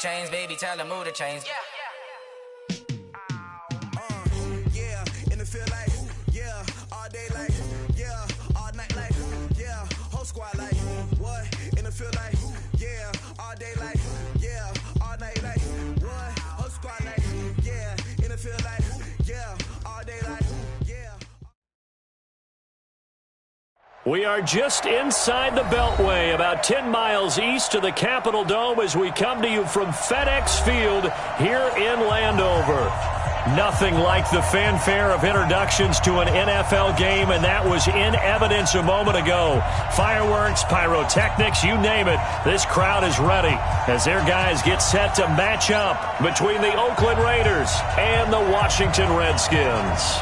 change, baby, tell the mood to change. Yeah. In the field like, yeah, all day like, yeah, all night like, yeah, whole squad like, what? In the field like, yeah, all day like, yeah, all night like, what? Whole squad like, yeah, in the field like, yeah, all day like, yeah. We are just inside the Beltway, about 10 miles east of the Capitol Dome as we come to you from FedEx Field here in Landover. Nothing like the fanfare of introductions to an NFL game, and that was in evidence a moment ago. Fireworks, pyrotechnics, you name it. This crowd is ready as their guys get set to match up between the Oakland Raiders and the Washington Redskins.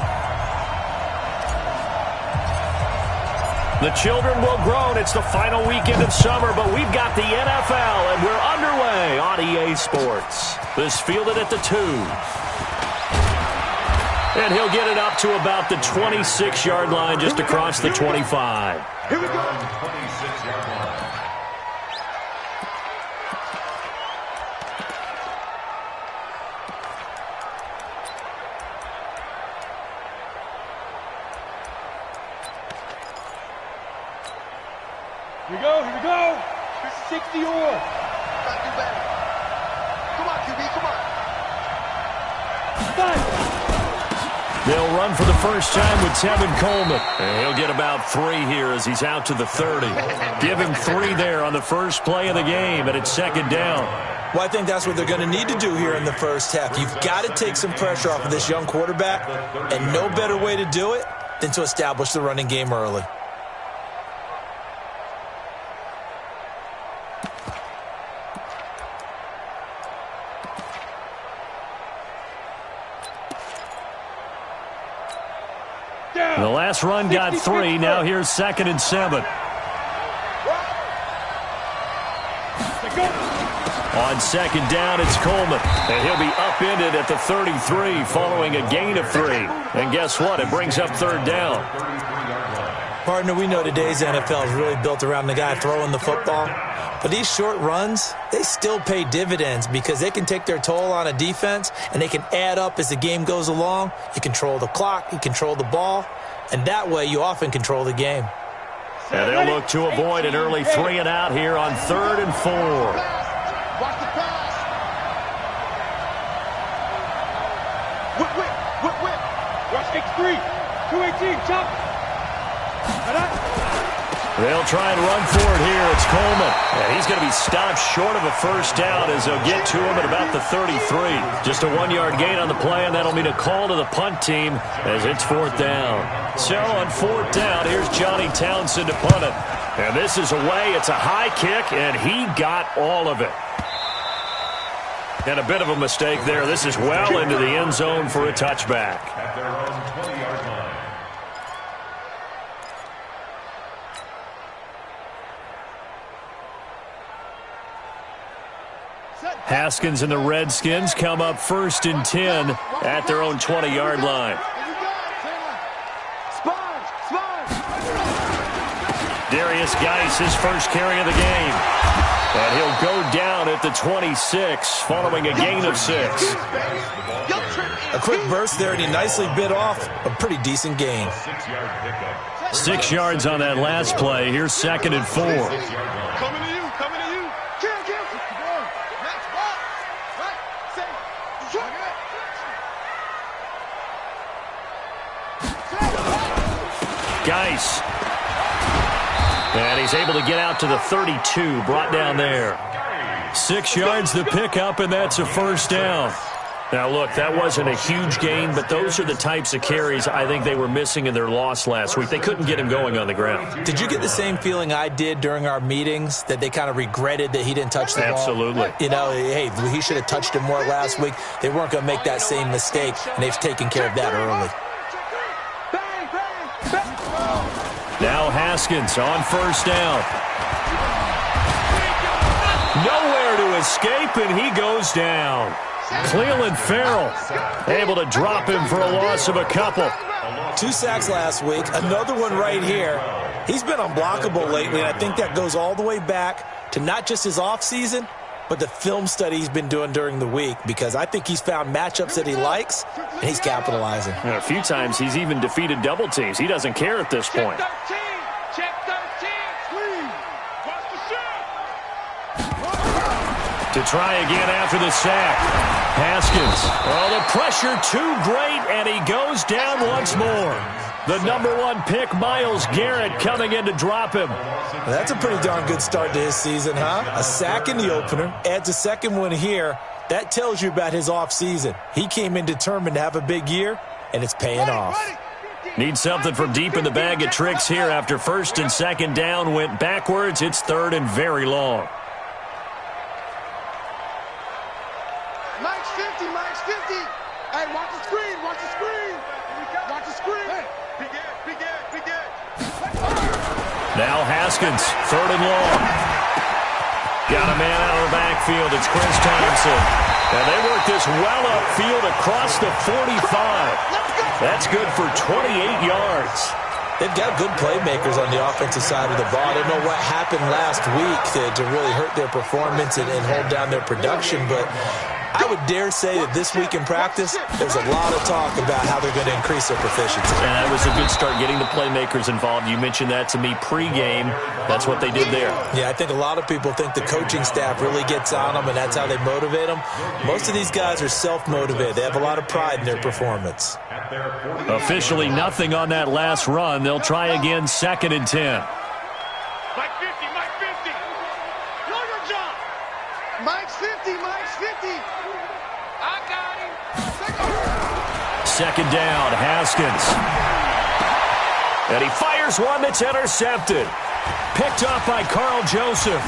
The children will groan. It's the final weekend of summer, but we've got the NFL, and we're underway on EA Sports. This fielded at the 2. And he'll get it up to about the 26-yard line, just across the 25. Here we go. 26-yard line. Here we go. 60 or. Not too bad. Come on, QB, come on. Five. They'll run for the first time with Tevin Coleman. And he'll get about 3 here as he's out to the 30. Give him 3 there on the first play of the game, and it's second down. Well, I think that's what they're going to need to do here in the first half. You've got to take some pressure off of this young quarterback, and no better way to do it than to establish the running game early. The last run got 3. Now here's 2nd and 7. On second down, it's Coleman. And he'll be upended at the 33 following a gain of 3. And guess what? It brings up 3rd down. Partner, we know today's NFL is really built around the guy throwing the football. But these short runs, they still pay dividends because they can take their toll on a defense and they can add up as the game goes along. You control the clock, you control the ball, and that way you often control the game. And they'll look to avoid an early 3 and out here on 3rd and 4. Watch the pass. Whip. Rush X3. 218, chop. They'll try and run for it here. It's Coleman. And he's going to be stopped short of a first down as they'll get to him at about the 33. Just a 1-yard gain on the play, and that'll mean a call to the punt team as it's 4th down. So on 4th down, here's Johnny Townsend to punt it. And this is away. It's a high kick, and he got all of it. And a bit of a mistake there. This is well into the end zone for a touchback. At their own 20-yard line. Haskins and the Redskins come up 1st and 10 at their own 20-yard line. Darius Geis, his first carry of the game. And he'll go down at the 26 following a gain of 6. A quick burst there, and he nicely bit off a pretty decent gain. 6 yards on that last play. Here's 2nd and 4. Coming to you. Geis. And he's able to get out to the 32, brought down there. 6 yards the pickup, and that's a first down. Now, look, that wasn't a huge gain, but those are the types of carries I think they were missing in their loss last week. They couldn't get him going on the ground. Did you get the same feeling I did during our meetings, that they kind of regretted that he didn't touch the ball? Absolutely. You know, hey, he should have touched it more last week. They weren't going to make that same mistake, and they've taken care of that early. Now Haskins on first down. Nowhere to escape, and he goes down. Cleveland Farrell able to drop him for a loss of a couple. 2 sacks last week, another one right here. He's been unblockable lately, and I think that goes all the way back to not just his offseason, but the film study he's been doing during the week, because I think he's found matchups that he likes, and he's capitalizing. And a few times he's even defeated double teams. He doesn't care at this point. Check 13. Please. Watch the shot. To try again after the sack. Haskins. Oh, the pressure too great, and he goes down once more. The number 1 pick, Myles Garrett, coming in to drop him. That's a pretty darn good start to his season, huh? A sack in the opener, adds a second one here. That tells you about his offseason. He came in determined to have a big year, and it's paying off. Need something from deep in the bag of tricks here after first and second down went backwards. It's third and very long. Mike's 50, Mike's 50. Hey, watch the screen, watch the screen. Watch the screen. Hey. Big Ed. Now Haskins, third and long. Got a man out of the backfield. It's Chris Thompson. And they work this well upfield across the 45. That's good for 28 yards. They've got good playmakers on the offensive side of the ball. I don't know what happened last week to really hurt their performance and hold down their production, but I would dare say that this week in practice, there's a lot of talk about how they're going to increase their proficiency. And that was a good start, getting the playmakers involved. You mentioned that to me pregame. That's what they did there. Yeah, I think a lot of people think the coaching staff really gets on them, and that's how they motivate them. Most of these guys are self-motivated. They have a lot of pride in their performance. Officially nothing on that last run. They'll try again, 2nd and 10. Mike 50. Know your job. Mike's 50, Mike's 50. I got him. 2nd down, Haskins. And he fires one that's intercepted. Picked off by Carl Joseph.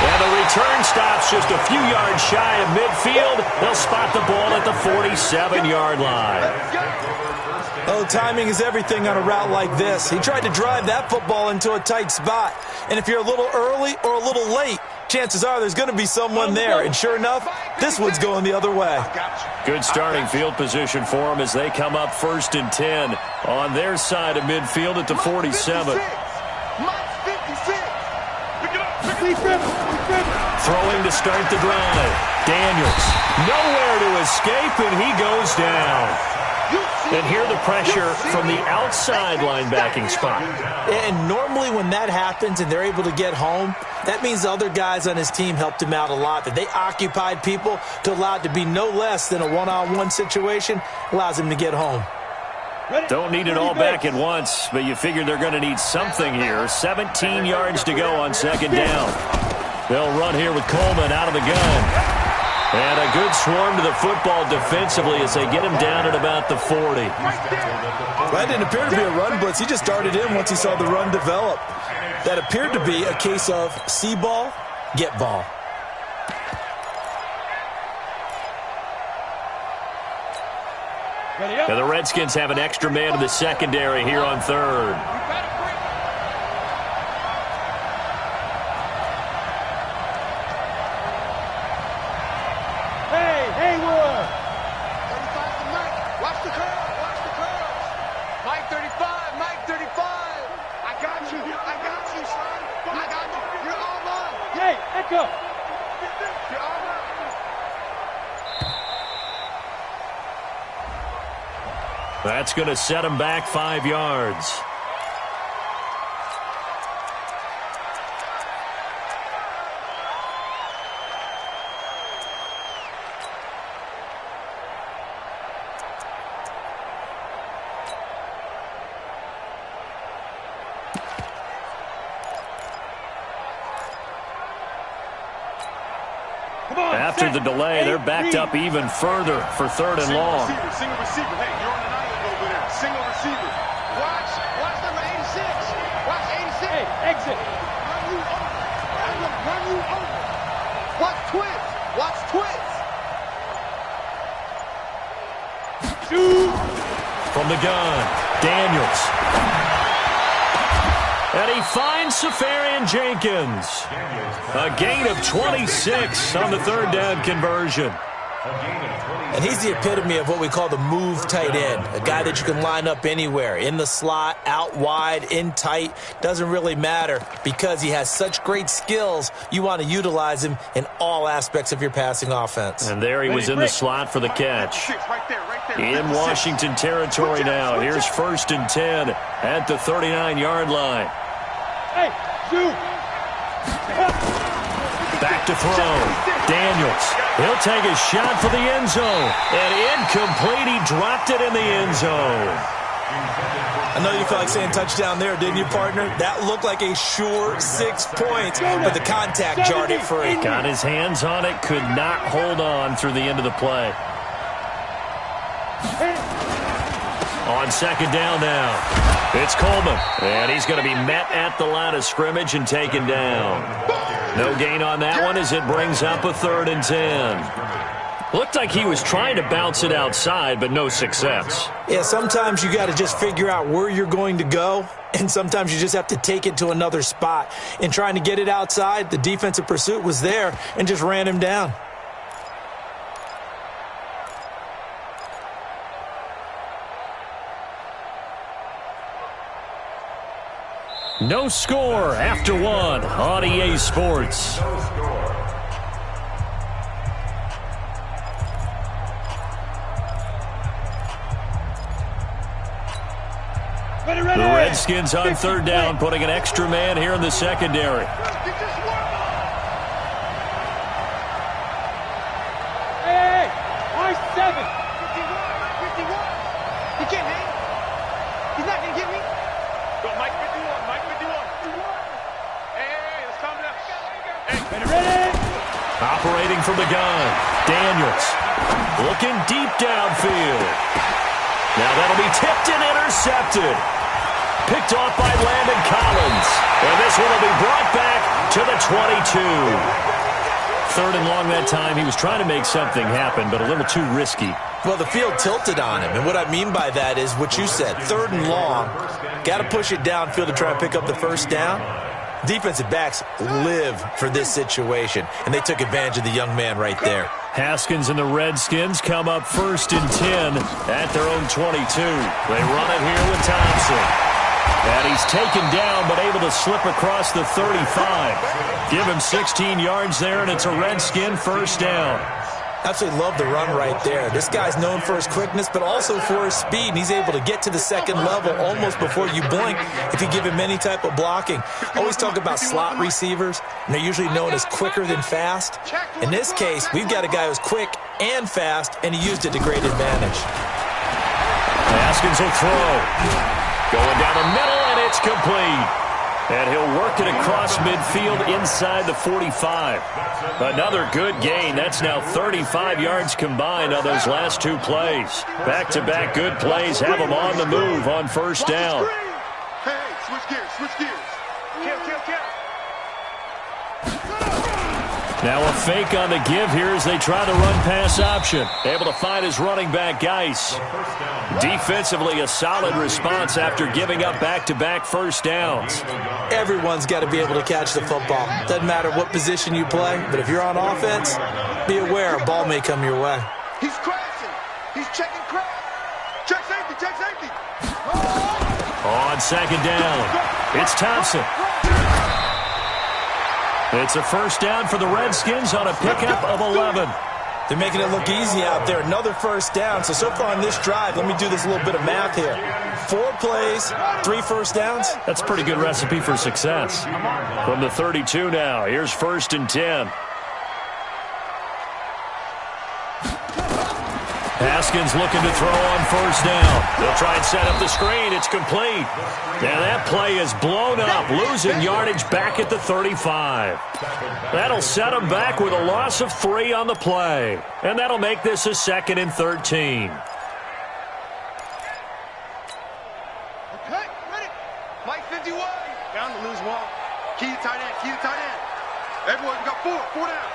And the return stops just a few yards shy of midfield. They'll spot the ball at the 47-yard line. Oh, timing is everything on a route like this. He tried to drive that football into a tight spot. And if you're a little early or a little late, chances are there's going to be someone there. And sure enough, this one's going the other way. Good starting field position for them as they come up 1st and 10 on their side of midfield at the 47. Throwing to start the drive. Daniels, nowhere to escape, and he goes down. And here the pressure from the outside linebacking spot. And normally when that happens and they're able to get home, that means the other guys on his team helped him out a lot. That they occupied people to allow it to be no less than a one-on-one situation, allows him to get home. Don't need it all back at once, but you figure they're going to need something here. 17 yards to go on 2nd down. They'll run here with Coleman out of the gun. And a good swarm to the football defensively as they get him down at about the 40. That didn't appear to be a run blitz. He just darted in once he saw the run develop. That appeared to be a case of see ball, get ball. And the Redskins have an extra man in the secondary here on 3rd. Hey, Haywood. 35 to Mike. Watch the curl. Mike 35, Mike 35. I got you, son. I got you. You're all mine. Hey, echo. You're all mine. That's going to set him back 5 yards. After the delay, they're backed up even further for 3rd and long. Single receiver. Hey, you're on an island over there. Single receiver. Watch number 86. Watch 86. Hey, exit. Run you over. Watch twins. Shoot. From the gun, Daniels. And he finds Safarian Jenkins. A gain of 26 on the 3rd down conversion. And he's the epitome of what we call the move tight end, a guy that you can line up anywhere, in the slot, out wide, in tight, doesn't really matter because he has such great skills. You want to utilize him in all aspects of your passing offense. And there he was in the slot for the catch. In Washington territory now. Here's 1st and 10 at the 39-yard line. Back to throw. Daniels. He'll take a shot for the end zone. And incomplete. He dropped it in the end zone. I know you felt like saying touchdown there, didn't you, partner? That looked like a sure 6 points, but the contact jarred it free. Got his hands on it. Could not hold on through the end of the play. On 2nd down now. It's Coleman. And he's going to be met at the line of scrimmage and taken down. No gain on that one as it brings up a 3rd and 10. Looked like he was trying to bounce it outside, but no success. Yeah, sometimes you got to just figure out where you're going to go, and sometimes you just have to take it to another spot. In trying to get it outside, the defensive pursuit was there and just ran him down. No score after 1 on EA Sports. The Redskins on 3rd down, putting an extra man here in the secondary. Hey, R7. 51. He can't hang. He's not going to get me. Go, Mike 51. Mike 51. Hey, let's calm down. Hey, ready? Operating from the gun, Daniels. Looking deep downfield. Now that'll be tipped and intercepted. Picked off by Landon Collins. And this one will be brought back to the 22. 3rd and long that time. He was trying to make something happen, but a little too risky. Well, the field tilted on him, and what I mean by that is what you said, 3rd and long. Got to push it downfield to try and pick up the 1st down. Defensive backs live for this situation, and they took advantage of the young man right there. Haskins and the Redskins come up 1st and 10 at their own 22. They run it here with Thompson. And he's taken down, but able to slip across the 35. Give him 16 yards there, and it's a Redskin 1st down. Absolutely love the run right there. This guy's known for his quickness, but also for his speed. And he's able to get to the 2nd level almost before you blink if you give him any type of blocking. Always talk about slot receivers, and they're usually known as quicker than fast. In this case, we've got a guy who's quick and fast, and he used it to great advantage. Haskins will throw. Going down the middle, and it's complete. And he'll work it across midfield inside the 45. Another good gain. That's now 35 yards combined on those last 2 plays. Back-to-back good plays have them on the move on 1st down. Hey, switch gears, switch gears. Kill. Now a fake on the give here as they try the run-pass option. Able to find his running back, Geis. Defensively, a solid response after giving up back-to-back 1st downs. Everyone's got to be able to catch the football. Doesn't matter what position you play, but if you're on offense, be aware a ball may come your way. He's crashing. He's checking crash. Check safety. On 2nd down, it's Thompson. It's a 1st down for the Redskins on a pickup of 11. They're making it look easy out there. Another 1st down. So far on this drive, let me do this little bit of math here. 4 plays, 3 1st downs. That's a pretty good recipe for success. From the 32 now, here's 1st and 10. Haskins looking to throw on 1st down. They'll try and set up the screen. It's complete. Now that play is blown up, losing yardage back at the 35. That'll set them back with a loss of 3 on the play. And that'll make this a 2nd and 13. Okay, ready. Mike 51. Down to lose 1. Key to tight end. Everyone, we got 4 down.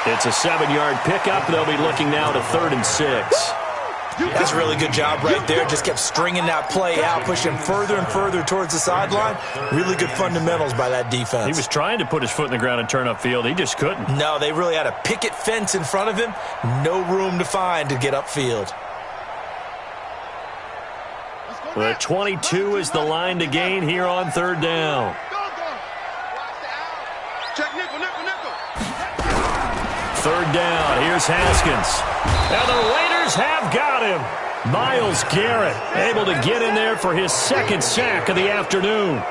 It's a 7-yard pickup. They'll be looking now to 3rd and 6. That's a really good job right there. Just kept stringing that play out, pushing further and further towards the sideline. Really good fundamentals by that defense. He was trying to put his foot in the ground and turn upfield. He just couldn't. No, they really had a picket fence in front of him. No room to find to get upfield. The 22 is the line to gain here on third down. Check nickel, nickel, nickel. Third down, here's Haskins. And the Raiders have got him. Myles Garrett able to get in there for his second sack of the afternoon.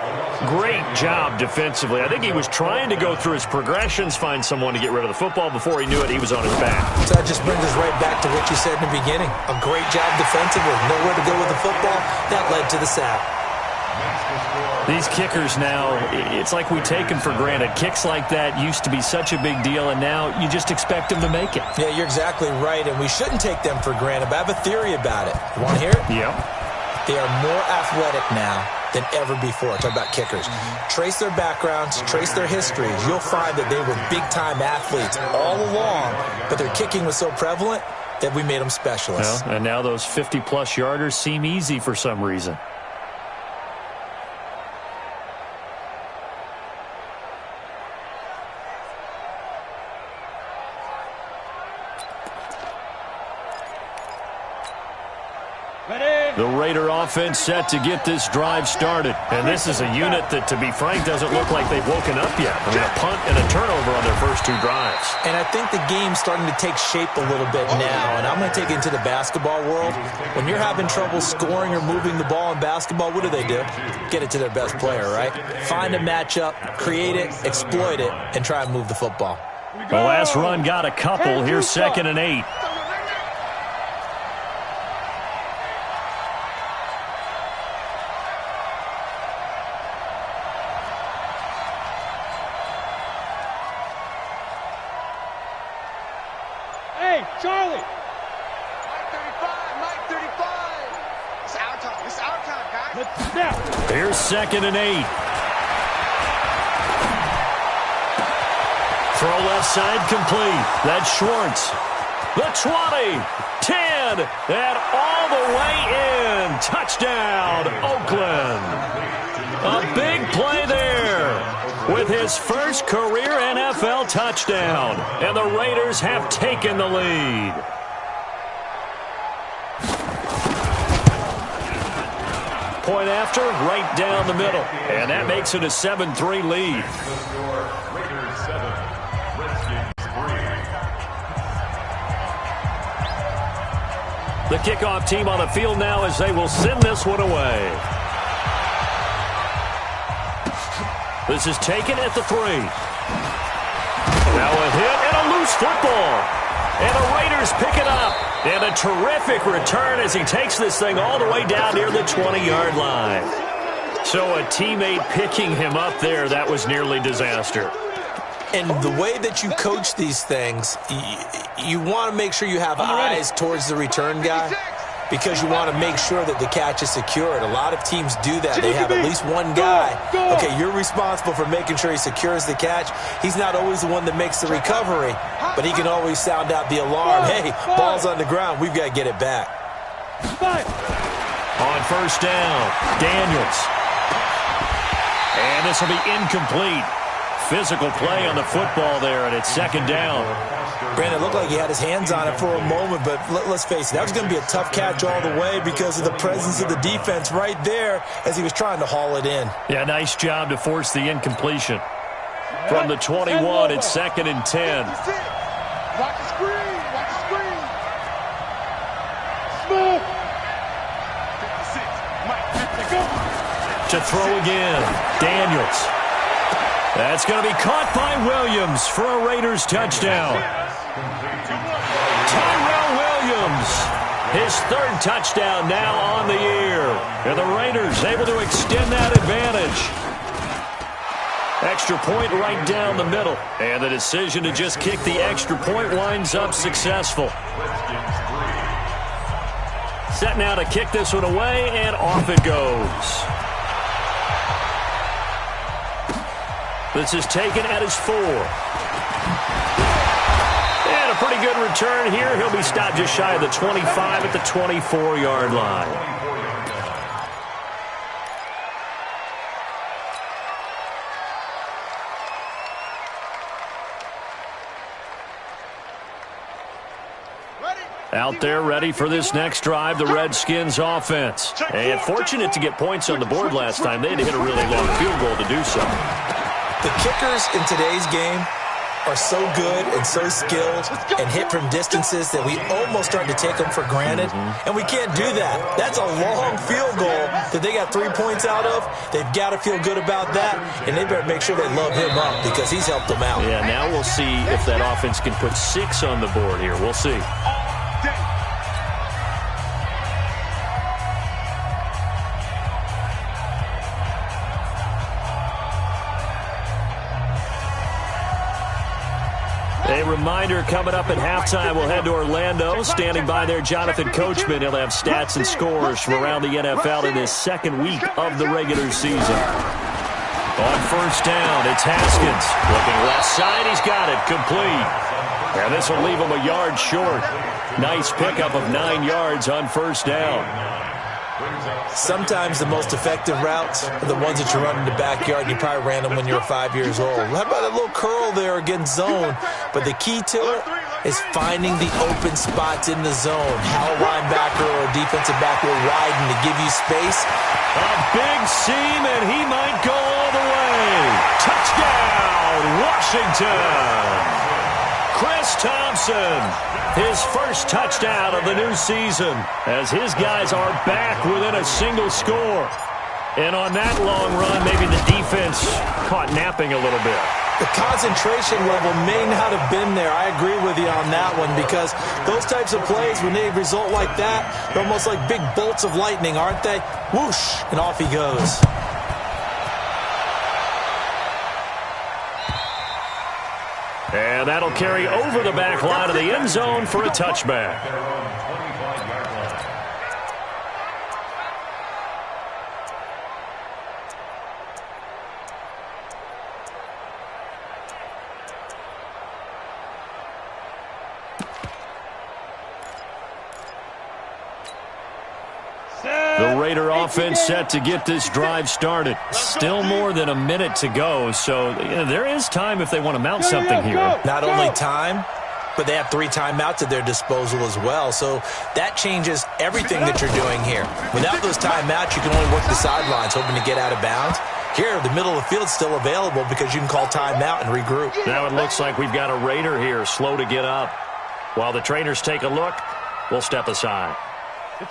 Great job defensively. I think he was trying to go through his progressions, find someone to get rid of the football. Before he knew it, he was on his back. So that just brings us right back to what you said in the beginning. A great job defensively. Nowhere to go with the football. That led to the sack. These kickers now, it's like we take them for granted. Kicks like that used to be such a big deal, and now you just expect them to make it. Yeah, you're exactly right, and we shouldn't take them for granted, but I have a theory about it. You want to hear it? Yep. They are more athletic now than ever before. Talk about kickers. Trace their backgrounds, trace their histories. You'll find that they were big-time athletes all along, but their kicking was so prevalent that we made them specialists. Well, and now those 50-plus yarders seem easy for some reason. The Raider offense set to get this drive started. And this is a unit that, to be frank, doesn't look like they've woken up yet. I mean, a punt and a turnover on their first two drives. And I think the game's starting to take shape a little bit now. And I'm going to take it into the basketball world. When you're having trouble scoring or moving the ball in basketball, what do? Get it to their best player, right? Find a matchup, create it, exploit it, and try and move the football. The last run got a couple. Here's 2nd and 8. Charlie! Mike 35. It's our time. It's our time, guys. Let's snap. Here's 2nd and 8. Throw left side complete. That's Schwartz. The 20, 10, and all the way in. Touchdown, Oakland. A big play there with his first career NFL touchdown. And the Raiders have taken the lead. Point after, right down the middle. And that makes it a 7-3 lead. Raiders 7, Redskins 3. The kickoff team on the field now as they will send this one away. This is taken at the 3. Now a hit and a loose football. And the Raiders pick it up. And a terrific return as he takes this thing all the way down near the 20-yard line. So a teammate picking him up there, that was nearly disaster. And the way that you coach these things, you want to make sure you have eyes towards the return guy because you want to make sure that the catch is secured. A lot of teams do that. They have at least one guy. Okay, you're responsible for making sure he secures the catch. He's not always the one that makes the recovery, but he can always sound out the alarm. Hey, ball's on the ground. We've got to get it back. On first down, Daniels. And this will be incomplete. Physical play on the football there, and it's 2nd down. Brandon, it looked like he had his hands on it for a moment, but let's face it, that was going to be a tough catch all the way because of the presence of the defense right there as he was trying to haul it in. Yeah, nice job to force the incompletion. From the 21, it's 2nd and 10. Watch the screen. Watch the screen. Smooth. 56. Mike, go. To throw again, Daniels. That's going to be caught by Williams for a Raiders touchdown. Tyrell Williams, his 3rd touchdown now on the year. And the Raiders able to extend that advantage. Extra point right down the middle. And the decision to just kick the extra point winds up successful. Set now to kick this one away, and off it goes. This is taken at his 4. And a pretty good return here. He'll be stopped just shy of the 25 at the 24-yard line. Out there ready for this next drive, the Redskins offense. And fortunate to get points on the board last time. They had to hit a really long field goal to do so. The kickers in today's game are so good and so skilled and hit from distances that we almost start to take them for granted. And we can't do that. That's a long field goal that they got 3 points out of. They've got to feel good about that, and they better make sure they love him up because he's helped them out. Yeah, now we'll see if that offense can put 6 on the board here. We'll see. A reminder, coming up at halftime, we'll head to Orlando. Standing by there, Jonathan Coachman. He'll have stats and scores from around the NFL in this second week of the regular season. On first down, it's Haskins. Looking left side, he's got it. Complete. And this will leave him a yard short. Nice pickup of 9 yards on first down. Sometimes the most effective routes are the ones that you run in the backyard, and you probably ran them when you were 5 years old. How about a little curl there against zone? But the key to it is finding the open spots in the zone. How a linebacker or a defensive back will widen to give you space. A big seam, and he might go all the way. Touchdown, Washington! Chris Thompson, his first touchdown of the new season, as his guys are back within a single score. And on that long run, maybe the defense caught napping a little bit. The concentration level may not have been there. I agree with you on that one, because those types of plays, when they result like that, they're almost like big bolts of lightning, aren't they? Whoosh, and off he goes. And that'll carry over the back line of the end zone for a touchback. The Raider offense set to get this drive started. Still more than a minute to go, so there is time if they want to mount something here. Not only time, but they have 3 timeouts at their disposal as well, so that changes everything that you're doing here. Without those timeouts, you can only work the sidelines, hoping to get out of bounds. Here, the middle of the field's still available because you can call timeout and regroup. Now it looks like we've got a Raider here, slow to get up. While the trainers take a look, we'll step aside.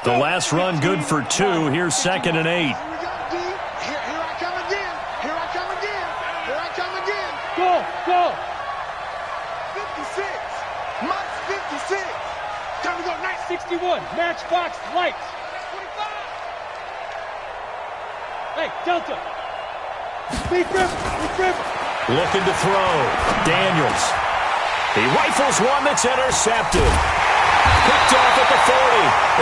The last run good for 2. Here's 2nd and 8. Here I come again. Here I come again. Here I come again. Go. 56. Mike 56. Time to go. Nice. 61. Matchbox lights. 25. Hey, Delta. Big river. Looking to throw. Daniels. He rifles one that's intercepted. Picked off at the 40,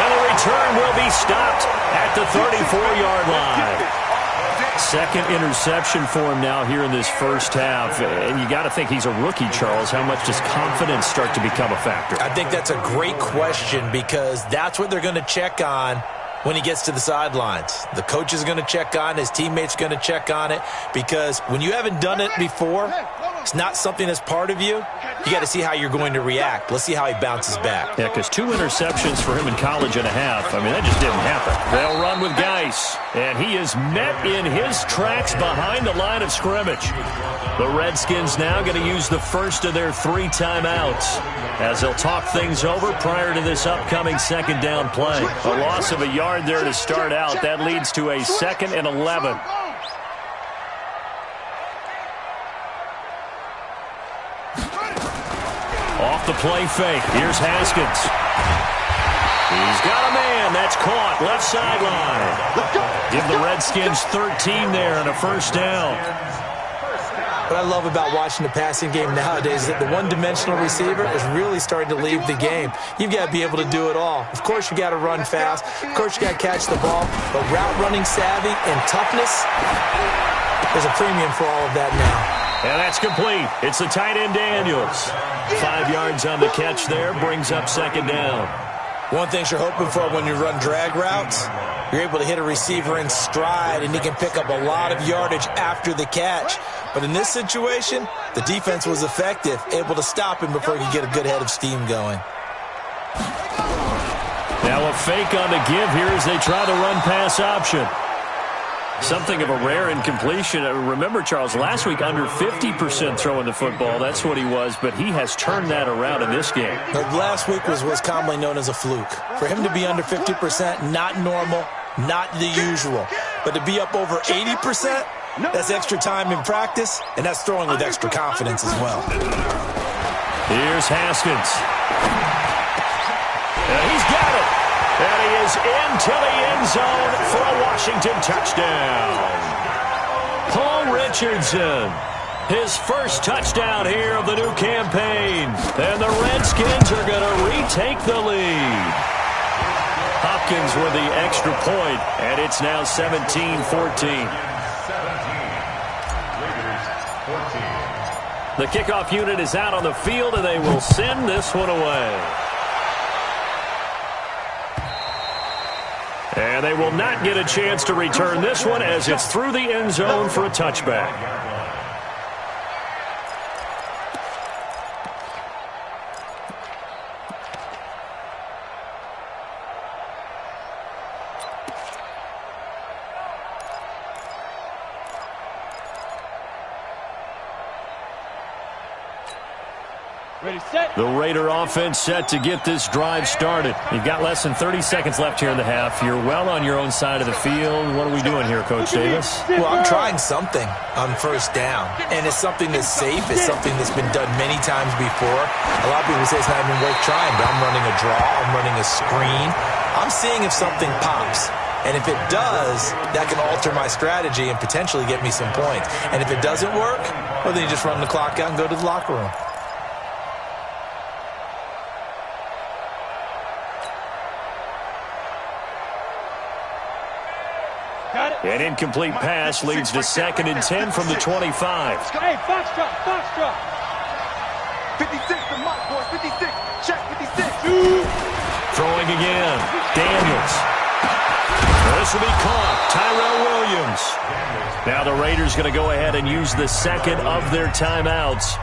and the return will be stopped at the 34-yard line. Second interception for him now here in this first half, and you got to think he's a rookie, Charles. How much does confidence start to become a factor? I think that's a great question, because that's what they're going to check on when he gets to the sidelines. The coach is going to check on, his teammates are going to check on it, because when you haven't done it before, it's not something that's part of you. You got to see how you're going to react. Let's see how he bounces back. Yeah, because 2 interceptions for him in college and a half. I mean, that just didn't happen. They'll run with Geis, and he is met in his tracks behind the line of scrimmage. The Redskins now going to use the first of their 3 timeouts as they'll talk things over prior to this upcoming 2nd down play. A loss of a yard there to start out. That leads to a 2nd and 11. Off the play fake. Here's Haskins. He's got a man. That's caught. Left sideline. Give the Redskins 13 there and a first down. What I love about watching the passing game nowadays is that the one-dimensional receiver is really starting to leave the game. You've got to be able to do it all. Of course, you got to run fast. Of course, you got to catch the ball. But route running savvy and toughness, there's a premium for all of that now. And that's complete. It's the tight end Daniels. 5 yards on the catch there, brings up second down. One thing you're hoping for when you run drag routes, you're able to hit a receiver in stride, and he can pick up a lot of yardage after the catch. But in this situation, the defense was effective, able to stop him before he could get a good head of steam going. Now a fake on the give here as they try the run-pass option. Something of a rare incompletion. Remember, Charles, last week under 50% throwing the football. That's what he was, but he has turned that around in this game. Last week was commonly known as a fluke. For him to be under 50%, not normal, not the usual. But to be up over 80%, that's extra time in practice, and that's throwing with extra confidence as well. Here's Haskins. And he's got it. And he is into the end zone for a Washington touchdown. Paul Richardson, his first touchdown here of the new campaign. And the Redskins are going to retake the lead. Hopkins with the extra point, and it's now 17-14. The kickoff unit is out on the field, and they will send this one away. And they will not get a chance to return this one as it's through the end zone for a touchback. Ready, set. The Raider offense set to get this drive started. You've got less than 30 seconds left here in the half. You're well on your own side of the field. What are we doing here, Coach Davis? Well, I'm trying something on first down, and it's something that's safe. It's something that's been done many times before. A lot of people say it's not even worth trying, but I'm running a draw. I'm running a screen. I'm seeing if something pops. And if it does, that can alter my strategy and potentially get me some points. And if it doesn't work, well, then you just run the clock out and go to the locker room. An incomplete pass leads to 2nd and 10 from the 25. Hey, foxtrot, foxtrot. 56, the mark, boys. 56. Check 56. Throwing again. Daniels. This will be caught. Tyrell Williams. Now the Raiders going to go ahead and use the second of their timeouts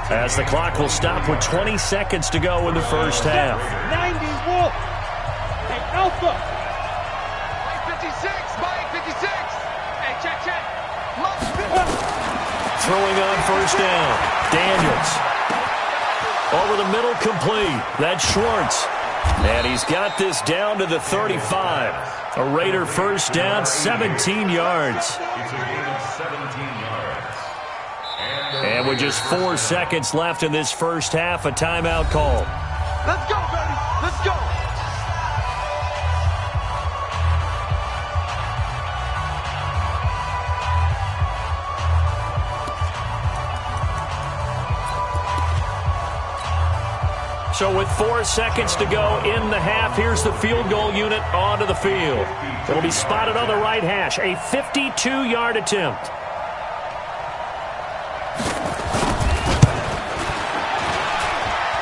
as the clock will stop with 20 seconds to go in the first half. 90 Wolf. Hey, Alpha. Throwing on first down. Daniels. Over the middle, complete. That's Schwartz. And he's got this down to the 35. A Raider first down, 17 yards. And with just 4 seconds left in this first half, a timeout call. Let's go, baby. Let's go. So with 4 seconds to go in the half, here's the field goal unit onto the field. It'll be spotted on the right hash, a 52-yard attempt.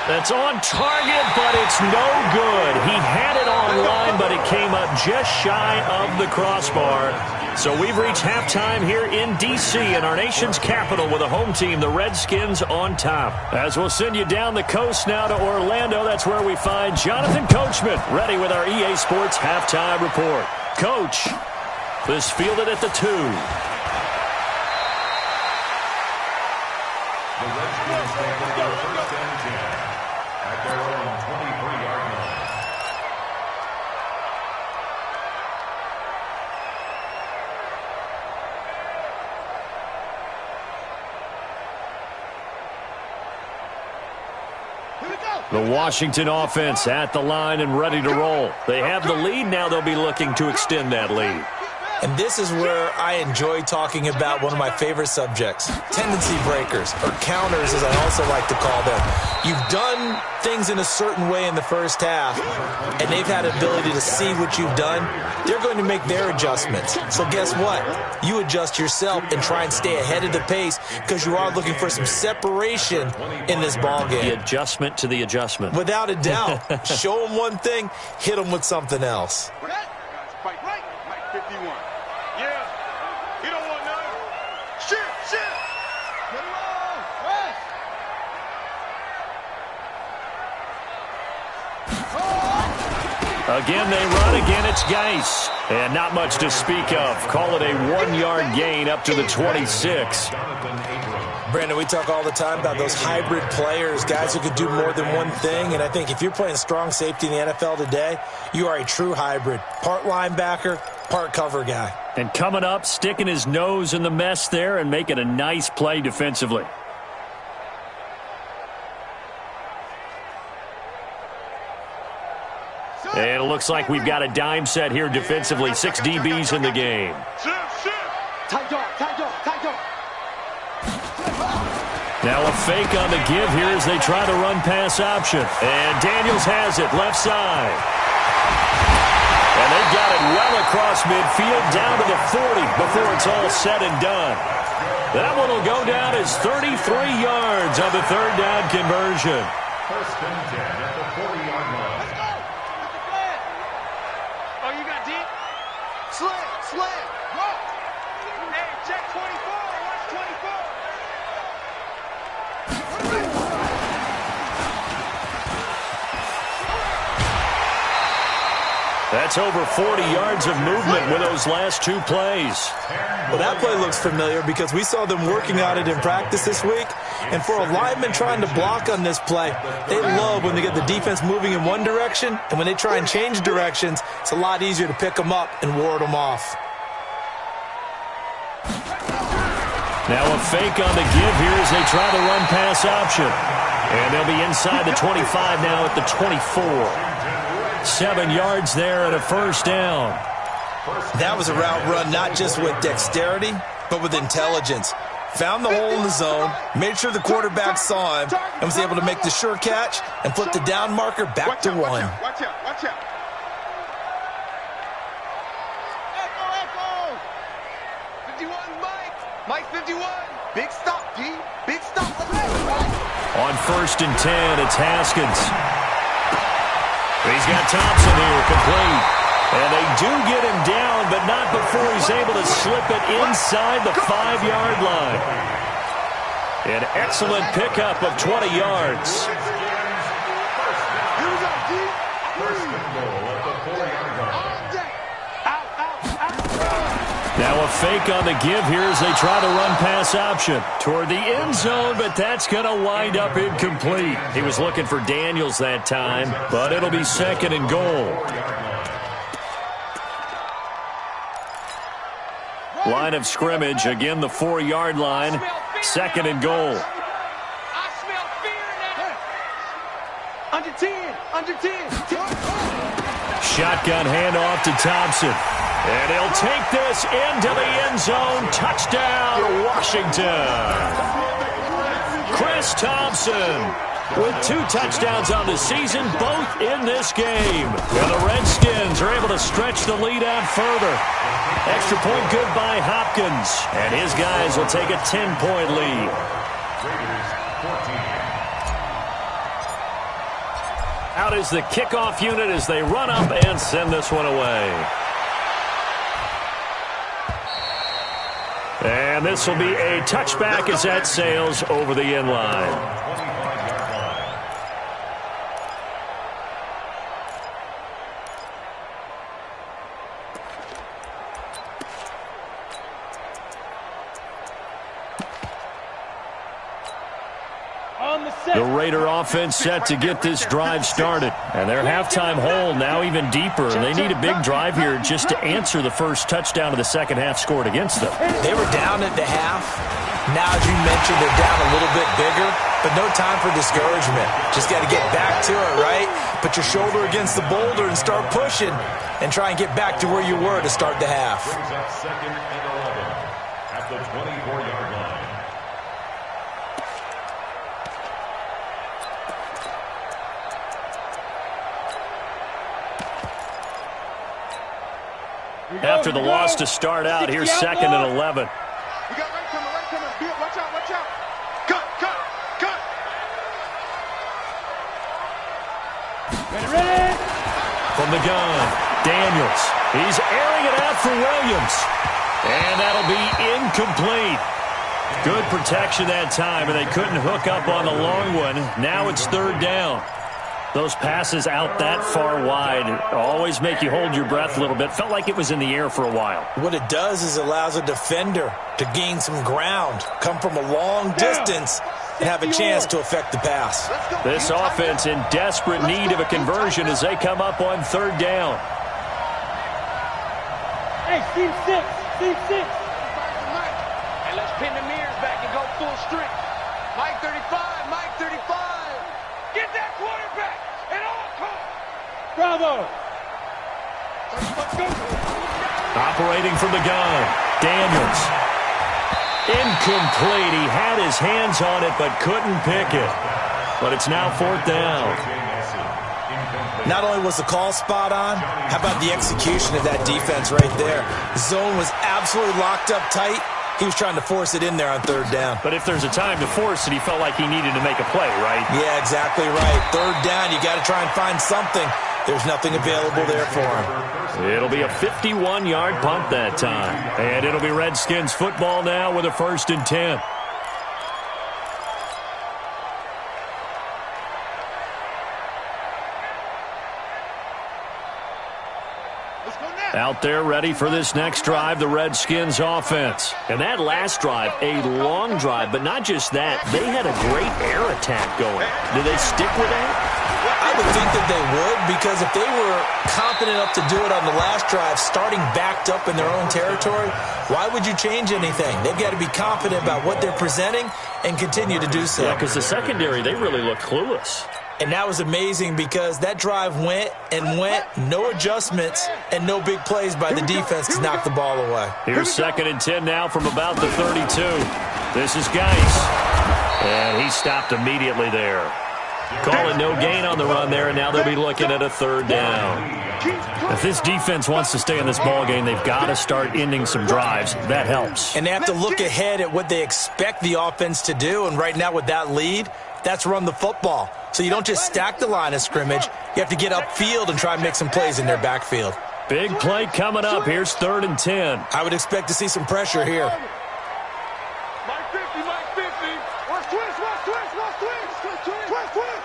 That's on target, but it's no good. He had it on line, but it came up just shy of the crossbar. So we've reached halftime here in D.C. in our nation's capital with a home team, the Redskins, on top. As we'll send you down the coast now to Orlando, that's where we find Jonathan Coachman ready with our EA Sports halftime report. Coach, this fielded at the 2. The Redskins take over first and 10 at their own 23-yard line. The Washington offense at the line and ready to roll. They have the lead now. They'll be looking to extend that lead. And this is where I enjoy talking about one of my favorite subjects, tendency breakers, or counters as I also like to call them. You've done things in a certain way in the first half, and they've had the ability to see what you've done. They're going to make their adjustments. So guess what? You adjust yourself and try and stay ahead of the pace because you are looking for some separation in this ball game. The adjustment to the adjustment. Without a doubt. Show them one thing, hit them with something else. Fight right. Mike 51. Yeah. He don't want none. Shit. Get him on. Rest. Again, they run. Again, it's Geis. And not much to speak of. Call it a 1-yard gain up to the 26. Brandon, we talk all the time about those hybrid players, guys who could do more than one thing. And I think if you're playing strong safety in the NFL today, you are a true hybrid. Part linebacker, part cover guy. And coming up, sticking his nose in the mess there and making a nice play defensively. And it looks like we've got a dime set here defensively. 6 DBs in the game. Tight dog. Now a fake on the give here as they try to run pass option. And Daniels has it, left side. And they've got it well across midfield, down to the 40 before it's all said and done. That one will go down as 33 yards on the third down conversion. First and 10 at the 40-yard line. Let's go. Oh, you got deep? Slam. Go. Hey, check 24. Watch 24. That's over 40 yards of movement with those last 2 plays. Well, that play looks familiar because we saw them working on it in practice this week. And for a lineman trying to block on this play, they love when they get the defense moving in one direction. And when they try and change directions, it's a lot easier to pick them up and ward them off. Now a fake on the give here as they try to run pass option. And they'll be inside the 25 now at the 24. 7 yards there and a first down. That was a route run not just with dexterity, but with intelligence. Found the hole in the zone, made sure the quarterback saw him, and was able to make the sure catch and flip the down marker back to 1. Watch out. Echo. 51, Mike 51. Big stop, D. Big stop. On first and 10, it's Haskins. He's got Thompson here, complete. And they do get him down, but not before he's able to slip it inside the 5-yard line. An excellent pickup of 20 yards. Now a fake on the give here as they try to run pass option toward the end zone, but that's going to wind up incomplete. He was looking for Daniels that time, but it'll be second and goal. Line of scrimmage, again the 4-yard line, second and goal. I smell fear now. Under 10. Shotgun handoff to Thompson. And he'll take this into the end zone. Touchdown, Washington. Chris Thompson with 2 touchdowns on the season, both in this game. And the Redskins are able to stretch the lead out further. Extra point good by Hopkins. And his guys will take a 10-point lead. Out is the kickoff unit as they run up and send this one away. And this will be a touchback as that sails over the end line. Run the set. The Raider offense set to get this drive started. And their halftime hole now even deeper. And they need a big drive here just to answer the first touchdown of the second half scored against them. They were down at the half. Now, as you mentioned, they're down a little bit bigger, but no time for discouragement. Just got to get back to it, right? Put your shoulder against the boulder and start pushing and try and get back to where you were to start the half. Brings up 2nd and 11 at the 24-yard line. After the loss to start out, here's 2nd and 11. We got right coming, right coming. Bill, watch out, watch out. Cut, cut, cut. Ready. From the gun, Daniels. He's airing it out for Williams. And that'll be incomplete. Good protection that time, and they couldn't hook up on the long one. Now it's 3rd down. Those passes out that far wide always make you hold your breath a little bit. Felt like it was in the air for a while. What it does is allows a defender to gain some ground, come from a long distance, and have a chance to affect the pass. This offense in desperate need of a conversion as they come up on 3rd down. Hey, team 6. Team 6. Hey, let's pin the mirrors back and go full strength. Mike 35. Mike 35. Get that quarterback at all costs. Bravo. Operating from the gun, Daniels. Incomplete. He had his hands on it but couldn't pick it. But it's now 4th down. Not only was the call spot on, how about the execution of that defense right there? Zone was absolutely locked up tight. He was trying to force it in there on 3rd down. But if there's a time to force it, he felt like he needed to make a play, right? Yeah, exactly right. 3rd down, you got to try and find something. There's nothing available there for him. It'll be a 51-yard punt that time. And it'll be Redskins football now with a 1st and 10. Out there ready for this next drive, the Redskins offense. And that last drive, a long drive, but not just that. They had a great air attack going. Do they stick with that? I would think that they would, because if they were confident enough to do it on the last drive, starting backed up in their own territory, why would you change anything? They've got to be confident about what they're presenting and continue to do so. Yeah, because the secondary, they really look clueless. And that was amazing because that drive went and went, no adjustments, and no big plays by the defense to knock the ball away. Here's 2nd and 10 now from about the 32. This is Geis. And he stopped immediately there. Calling no gain on the run there, and now they'll be looking at a 3rd down. If this defense wants to stay in this ballgame, they've got to start ending some drives. That helps. And they have to look ahead at what they expect the offense to do, and right now with that lead, that's run the football. So you don't just stack the line of scrimmage. You have to get upfield and try and make some plays in their backfield. Big play coming up. Here's 3rd and 10. I would expect to see some pressure here. Mike 50, Mike 50. Watch twist, watch twist, watch twist. Twist, twist, twist.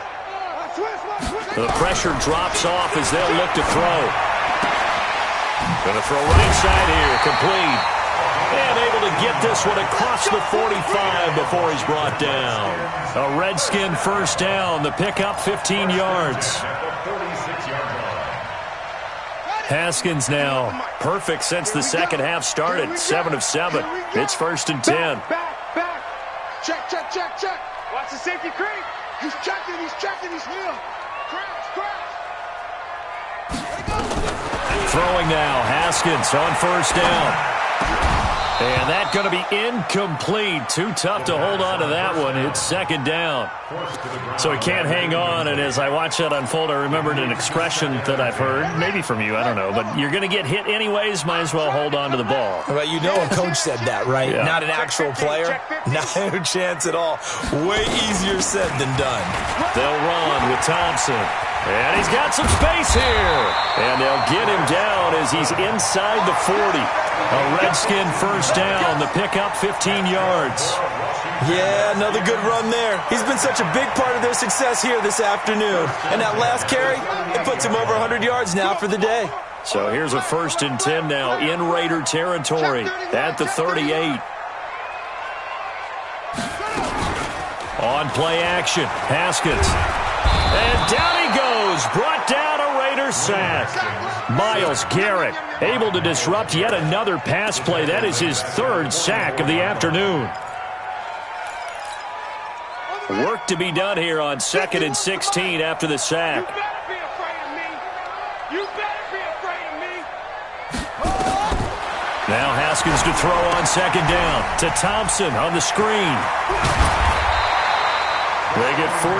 Watch twist, watch twist. The pressure drops off as they'll look to throw. Going to throw right side here. Complete. And able to get this one across the 45 before he's brought down. A Redskin 1st down. The pickup 15 yards. Haskins now perfect since the second half started. 7 of 7. It's 1st and 10. Back. Check, check, check, check. Watch the safety creep. He's checking, he's here. Crash. Throwing now. Haskins on 1st down. And that's going to be incomplete. Too tough to hold on to that one. It's 2nd down. So he can't hang on. And as I watch that unfold, I remembered an expression that I've heard, maybe from you, I don't know. But you're going to get hit anyways, might as well hold on to the ball. Well, you know a coach said that, right? Yeah. Not an actual player. Not a chance at all. Way easier said than done. They'll run with Thompson. And he's got some space here. And they'll get him down as he's inside the 40. A Redskin 1st down. The pickup 15 yards. Yeah, another good run there. He's been such a big part of their success here this afternoon. And that last carry, it puts him over 100 yards now for the day. So here's a 1st and 10 now in Raider territory at the 38. On play action, Haskins. And down he goes, brought down a Raider sack. Myles Garrett able to disrupt yet another pass play. That is his third sack of the afternoon. Work to be done here on 2nd and 16 after the sack. You better be afraid of me. You better be afraid of me. Now Haskins to throw on 2nd down to Thompson on the screen. They get 14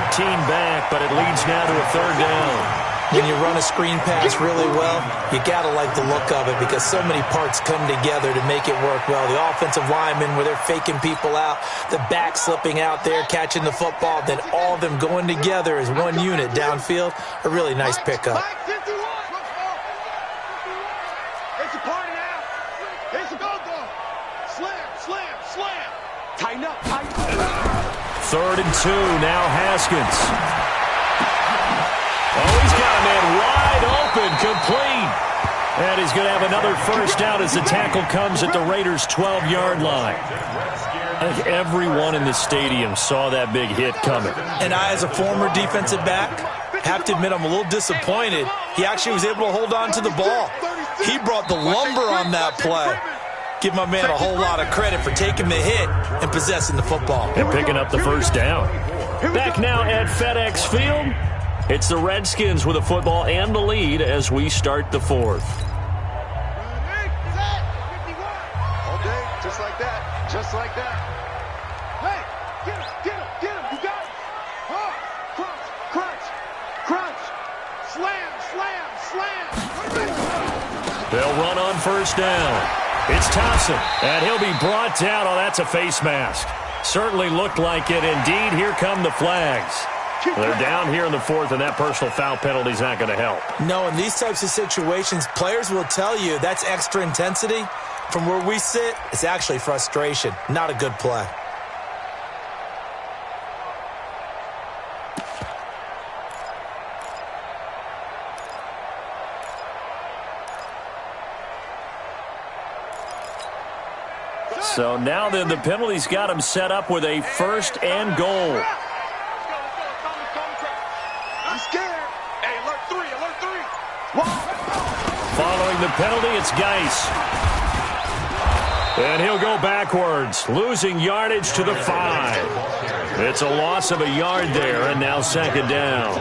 back, but it leads now to a 3rd down. When you run a screen pass really well, you got to like the look of it because so many parts come together to make it work well. The offensive linemen, where they're faking people out, the back slipping out there, catching the football, then all of them going together as one unit downfield. A really nice pickup. It's a party now. It's a go-go. Slam, slam, slam. Tighten up, tighten up. 3rd and 2, now Haskins. Oh, he's got a man wide open, complete. And he's going to have another 1st down as the tackle comes at the Raiders' 12-yard line. I think everyone in the stadium saw that big hit coming. And I, as a former defensive back, have to admit I'm a little disappointed. He actually was able to hold on to the ball. He brought the lumber on that play. Give my man a whole lot of credit for taking the hit and possessing the football. And picking up the 1st down. Back now at FedEx Field. It's the Redskins with the football and the lead as we start the 4th. Okay, just like that. Just like that. Hey, get him, get him, get him. You got it. Oh, crunch, crunch, crunch. Slam, slam, slam. They'll run on 1st down. It's Thompson, and he'll be brought down. Oh, that's a face mask. Certainly looked like it. Indeed, here come the flags. They're down here in the 4th, and that personal foul penalty is not going to help. No, in these types of situations, players will tell you that's extra intensity. From where we sit, it's actually frustration, not a good play. So now then, the penalty's got him set up with a 1st and goal. I'm scared. Hey, alert 3, alert 3. Following the penalty, it's Geis. And he'll go backwards, losing yardage to the 5. It's a loss of a yard there, and now 2nd down.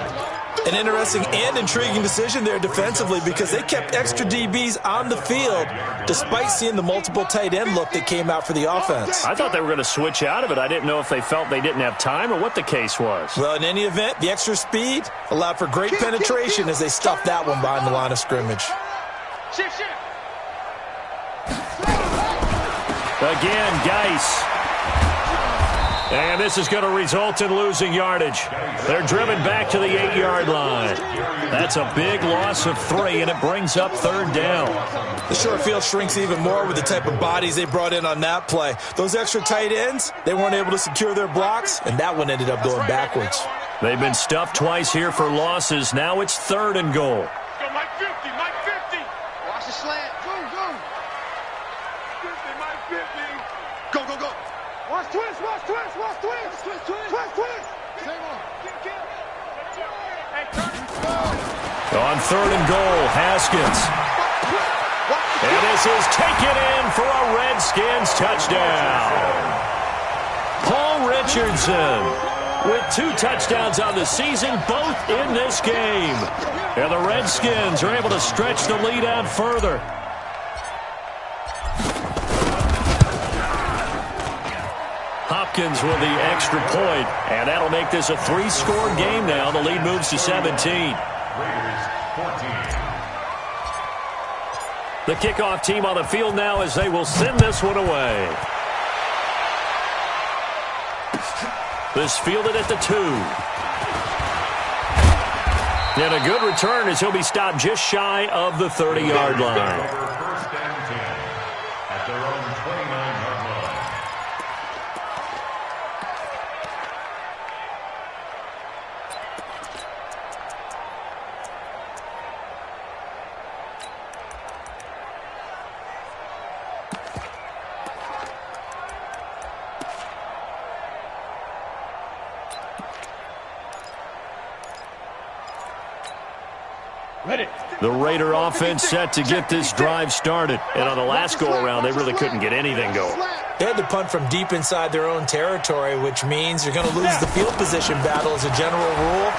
An interesting and intriguing decision there defensively because they kept extra DBs on the field despite seeing the multiple tight end look that came out for the offense. I thought they were going to switch out of it. I didn't know if they felt they didn't have time or what the case was. Well, in any event, the extra speed allowed for great penetration as they stuffed that one behind the line of scrimmage. Shift. Again, Geis. And this is going to result in losing yardage. They're driven back to the 8-yard line. That's a big loss of 3, and it brings up 3rd down. The short field shrinks even more with the type of bodies they brought in on that play. Those extra tight ends, they weren't able to secure their blocks, and that one ended up going backwards. They've been stuffed twice here for losses. Now it's 3rd and goal. Go, Mike 50, Mike 50. Watch the slant. Go. 50, Mike 50. Go. Watch twist. Same on. Hey, turn it. On 3rd and goal, Haskins. And this is taken in for a Redskins touchdown. Paul Richardson with 2 touchdowns on the season, both in this game. And the Redskins are able to stretch the lead out further. Hopkins with the extra point, and that'll make this a 3-score game now. The lead moves to 17. Raiders 14. The kickoff team on the field now as they will send this one away. This fielded at the 2. And a good return as he'll be stopped just shy of the 30-yard line. First and 10 at their own 29-yard line. The Raider offense set to get this drive started. And on the last go-around, they really couldn't get anything going. They had to punt from deep inside their own territory, which means you're going to lose the field position battle as a general rule.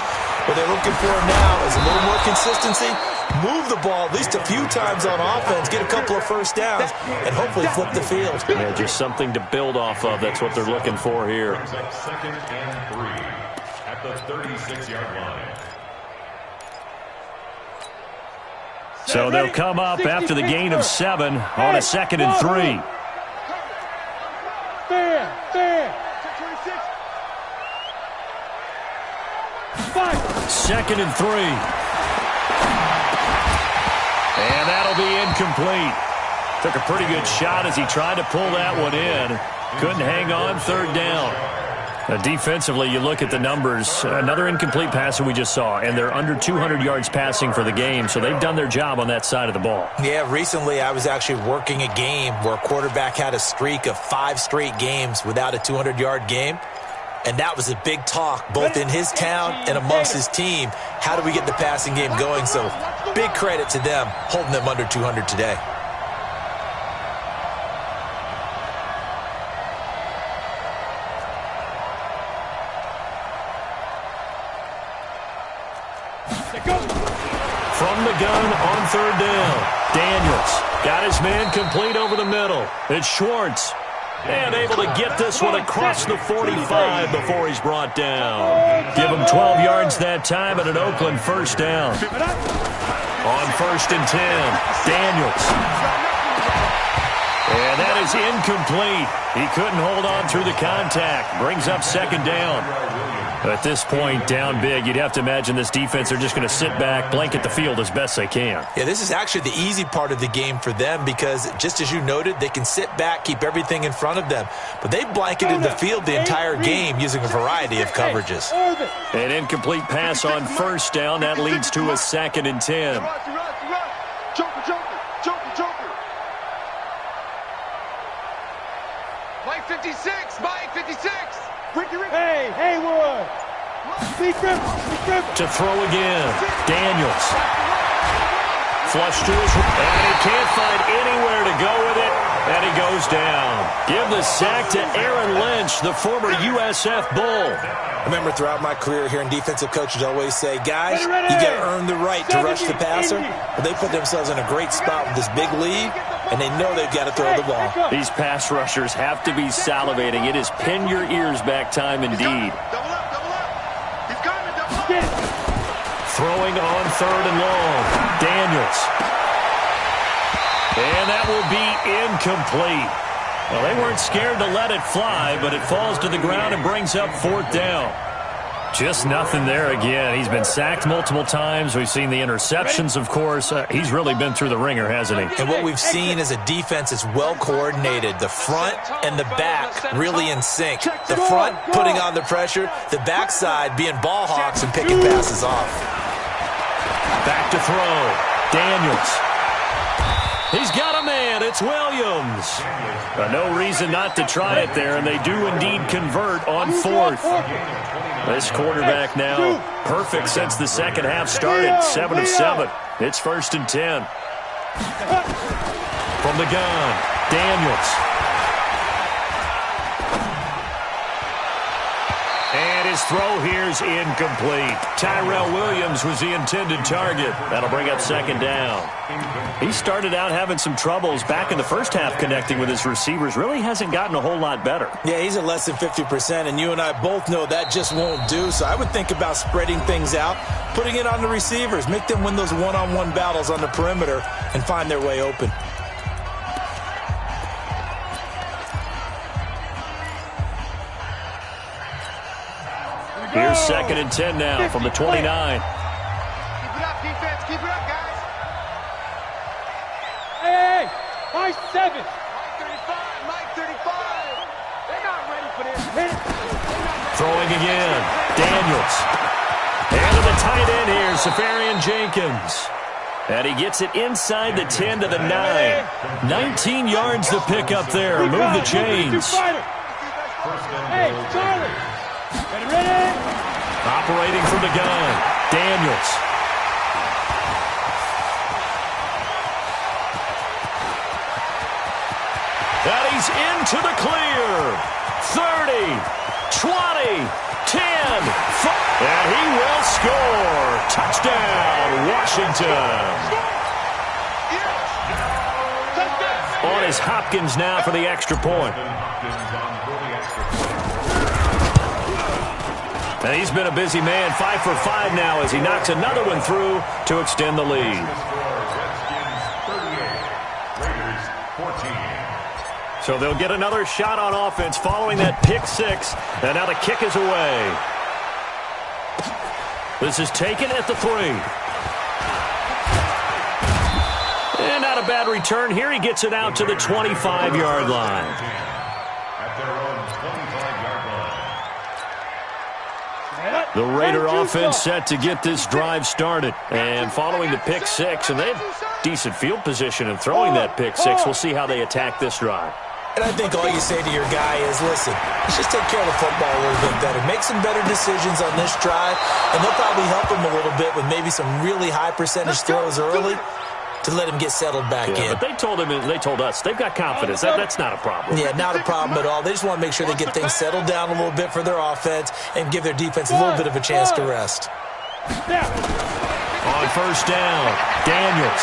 What they're looking for now is a little more consistency, move the ball at least a few times on offense, get a couple of first downs, and hopefully flip the field. Yeah, just something to build off of. That's what they're looking for here. Second and 3 at the 36-yard line. So they'll come up after the gain of 7 on a 2nd and 3. Fair. 2nd and 3. And that'll be incomplete. Took a pretty good shot as he tried to pull that one in. Couldn't hang on, 3rd down. Defensively, you look at the numbers. Another incomplete pass that we just saw, and they're under 200 yards passing for the game, so they've done their job on that side of the ball. Yeah, recently I was actually working a game where a quarterback had a streak of 5 straight games without a 200-yard game, and that was a big talk both in his town and amongst his team. How do we get the passing game going? So big credit to them holding them under 200 today. From the gun on 3rd down. Daniels got his man complete over the middle. It's Schwartz. And able to get this one across the 45 before he's brought down. Give him 12 yards that time and an Oakland 1st down. On 1st and 10, Daniels. And that is incomplete. He couldn't hold on through the contact. Brings up 2nd down. At this point, down big, you'd have to imagine this defense are just going to sit back, blanket the field as best they can. Yeah, this is actually the easy part of the game for them because, just as you noted, they can sit back, keep everything in front of them. But they blanketed the field the entire game using a variety of coverages. An incomplete pass on 1st down. That leads to a 2nd and 10. Joker. Mike 56, Mike 56. Hey, Haywood! To throw again. Daniels. Flush to his... And he can't find anywhere to go with it. And he goes down. Give the sack to Aaron Lynch, the former USF Bull. I remember throughout my career hearing defensive coaches always say, guys, you got to earn the right to rush the passer. But they put themselves in a great spot with this big lead, and they know they've got to throw the ball. These pass rushers have to be salivating. It is pin your ears back time indeed. Double up. He's coming, double up. Throwing on 3rd and long. Daniels. And that will be incomplete. Well, they weren't scared to let it fly, but it falls to the ground and brings up 4th down. Just nothing there again. He's been sacked multiple times. We've seen the interceptions, of course. He's really been through the ringer, hasn't he? And what we've seen is a defense that's well coordinated. The front and the back really in sync. The front putting on the pressure, the backside being ball hawks and picking passes off. Back to throw. Daniels. He's got a man. It's Williams. No reason not to try it there, and they do indeed convert on 4th. This quarterback now perfect since the second half started. 7 of 7. It's 1st and 10. From the gun, Daniels. And his throw here's incomplete. Tyrell Williams was the intended target. That'll bring up 2nd down. He started out having some troubles back in the first half connecting with his receivers. Really hasn't gotten a whole lot better. Yeah, he's at less than 50%, and you and I both know that just won't do. So I would think about spreading things out, putting it on the receivers, make them win those one-on-one battles on the perimeter and find their way open. Here's 2nd and 10 now from the 29. Keep it up, defense. Keep it up, guys. Hey, Mike 7. Mike 35. They're not ready for this. Throwing again. Daniels. And to the tight end here, Safarian Jenkins. And he gets it inside the 10 to the 9. 19 yards to pick up there. Move the chains. Hey, Charlie. Ready? Operating from the gun. Daniels. into the clear. 30, 20, 10, 5, and he will score. Touchdown, Washington. On is Hopkins now for the extra point. And he's been a busy man, 5 for 5 now as he knocks another one through to extend the lead. So they'll get another shot on offense following that pick six. And now the kick is away. This is taken at the 3. And not a bad return. Here he gets it out to the 25-yard line. At their own 25-yard line. The Raider offense set to get this drive started. And following the pick six, and they have decent field position in throwing that pick six. We'll see how they attack this drive. And I think all you say to your guy is, listen, let's just take care of the football a little bit better. Make some better decisions on this drive, and they'll probably help him a little bit with maybe some really high percentage throws early to let him get settled back in. But they told us they've got confidence. That's not a problem. Yeah, not a problem at all. They just want to make sure they get things settled down a little bit for their offense and give their defense a little bit of a chance to rest. On first down, Daniels.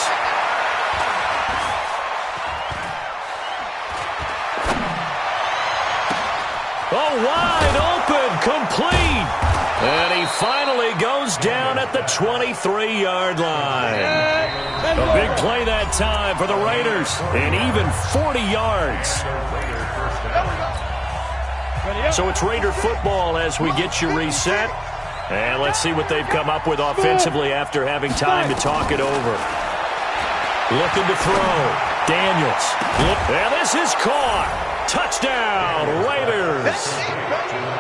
Oh, wide open, complete. And he finally goes down at the 23-yard line. A big play that time for the Raiders, and even 40 yards. So it's Raider football as we get you reset. And let's see what they've come up with offensively after having time to talk it over. Looking to throw. Daniels. And this is caught. Touchdown, Raiders.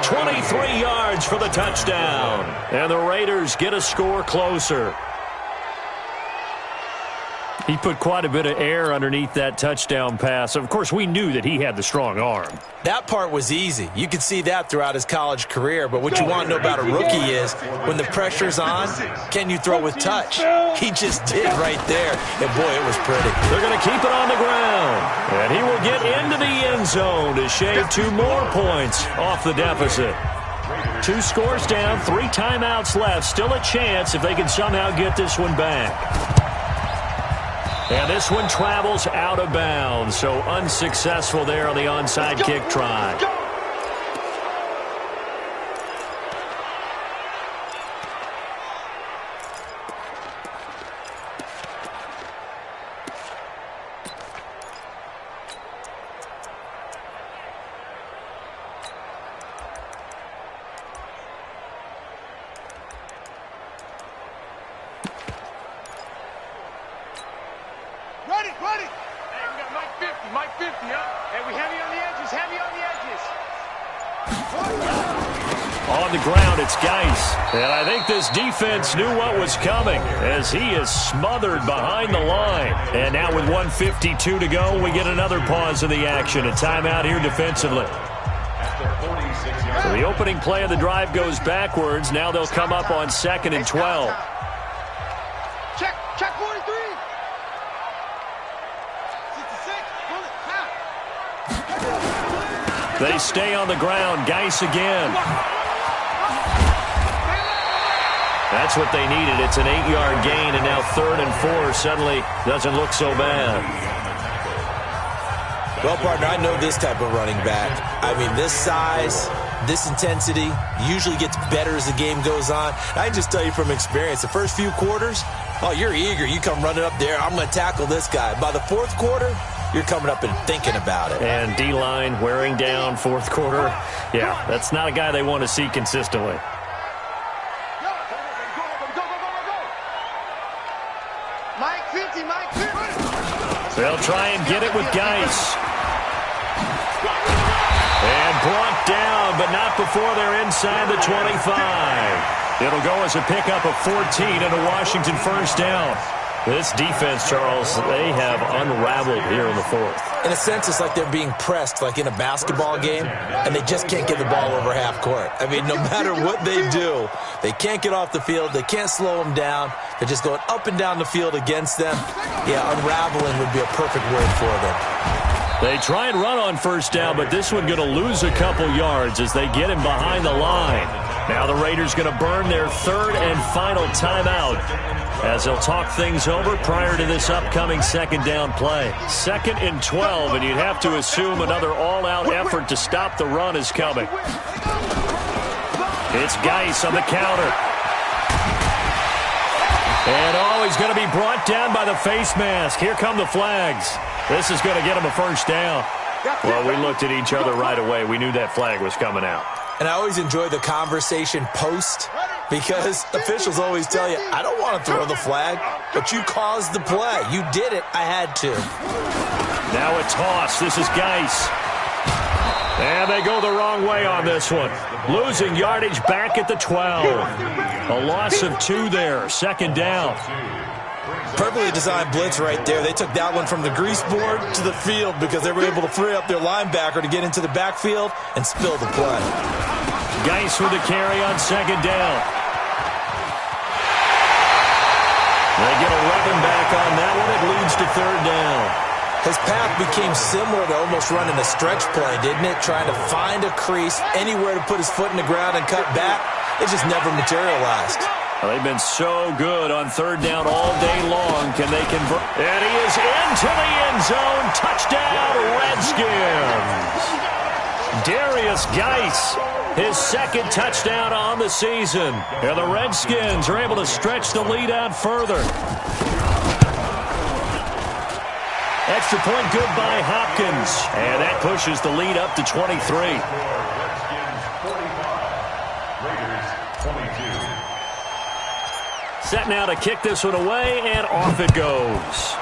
23 yards for the touchdown. And the Raiders get a score closer. He put quite a bit of air underneath that touchdown pass. Of course, we knew that he had the strong arm. That part was easy. You could see that throughout his college career. But what you want to know about a rookie is when the pressure's on, can you throw with touch? He just did right there. And, boy, it was pretty. They're going to keep it on the ground. And he will get into the end zone to shave 2 more points off the deficit. 2 scores down, 3 timeouts left. Still a chance if they can somehow get this one back. And this one travels out of bounds, so unsuccessful there on the onside kick try. Ready. Hey, we got Mike 50, huh? Hey, we heavy on the edges. On the ground, it's Geis. And I think this defense knew what was coming as he is smothered behind the line. And now with 1:52 to go, we get another pause in the action. A timeout here defensively. So the opening play of the drive goes backwards. Now they'll come up on 2nd and 12. Check 43. They stay on the ground. Geis again. That's what they needed. It's an 8-yard gain, and now 3rd and 4 suddenly doesn't look so bad. Well, partner, I know this type of running back. I mean, this size, this intensity usually gets better as the game goes on. I can just tell you from experience, the first few quarters, oh, you're eager. You come running up there, I'm going to tackle this guy. By the 4th quarter, you're coming up and thinking about it. And D-line wearing down 4th quarter. Yeah, that's not a guy they want to see consistently. Mike 50. They'll try and get it with Geis. And brought down, but not before they're inside the 25. It'll go as a pickup of 14 and a Washington first down. This defense, Charles, they have unraveled here in the 4th. In a sense, it's like they're being pressed like in a basketball game, and they just can't get the ball over half court. I mean, no matter what they do, they can't get off the field. They can't slow them down. They're just going up and down the field against them. Yeah, unraveling would be a perfect word for them. They try and run on first down, but this one going to lose a couple yards as they get him behind the line. Now the Raiders going to burn their third and final timeout as they'll talk things over prior to this upcoming second down play. 2nd and 12, and you'd have to assume another all-out effort to stop the run is coming. It's Geis on the counter. And he's going to be brought down by the face mask. Here come the flags. This is going to get him a first down. Well, we looked at each other right away. We knew that flag was coming out. And I always enjoy the conversation post because officials always tell you, I don't want to throw the flag, but you caused the play. You did it. I had to. Now a toss. This is Geis. And they go the wrong way on this one. Losing yardage back at the 12. A loss of 2 there. 2nd down. Perfectly designed blitz right there. They took that one from the grease board to the field because they were able to free up their linebacker to get into the backfield and spill the play. Geis with the carry on 2nd down. They get 11 back on that one. It leads to 3rd down. His path became similar to almost running a stretch play, didn't it? Trying to find a crease, anywhere to put his foot in the ground and cut back. It just never materialized. Well, they've been so good on 3rd down all day long. Can they convert? And he is into the end zone. Touchdown, Redskins. Darius Geis, his 2nd touchdown on the season. And the Redskins are able to stretch the lead out further. Extra point good by Hopkins. And that pushes the lead up to 23. Set now to kick this one away, and off it goes.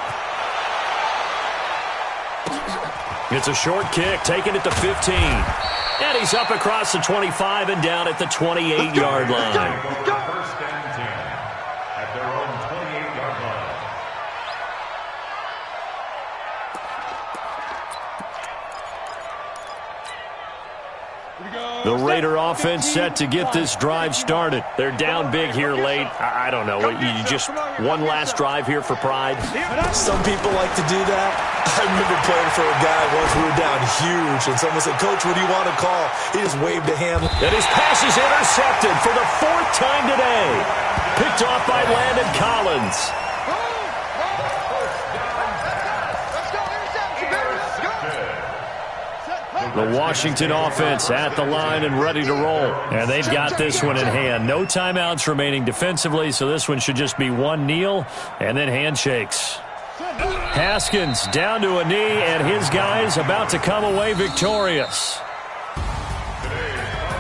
It's a short kick, taking it to 15. And he's up across the 25 and down at the 28-yard line. First and 10 at their own 28-yard line. The Raider offense set to get this drive started. They're down big here late. I don't know. You just one last drive here for pride? Some people like to do that. I remember playing for a guy once we were down huge, and someone said, Coach, what do you want to call? He just waved a hand. And his pass is intercepted for the 4th time today. Picked off by Landon Collins. The Washington offense at the line and ready to roll. And they've got this one in hand. No timeouts remaining defensively, so this one should just be one kneel and then handshakes. Haskins down to a knee, and his guys about to come away victorious.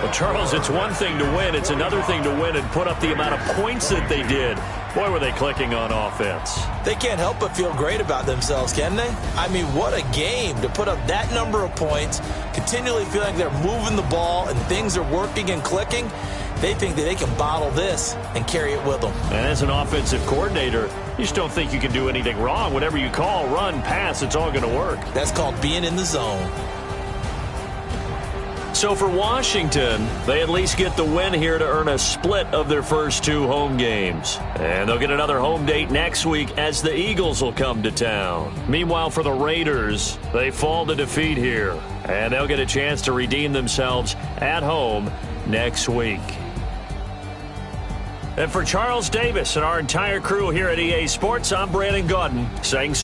Well, Charles, it's one thing to win. It's another thing to win and put up the amount of points that they did. Boy, were they clicking on offense. They can't help but feel great about themselves, can they? I mean, what a game to put up that number of points, continually feel like they're moving the ball and things are working and clicking. They think that they can bottle this and carry it with them. And as an offensive coordinator, you just don't think you can do anything wrong. Whatever you call, run, pass, it's all going to work. That's called being in the zone. So for Washington, they at least get the win here to earn a split of their first 2 home games. And they'll get another home date next week as the Eagles will come to town. Meanwhile, for the Raiders, they fall to defeat here. And they'll get a chance to redeem themselves at home next week. And for Charles Davis and our entire crew here at EA Sports, I'm Brandon Gaudin saying so.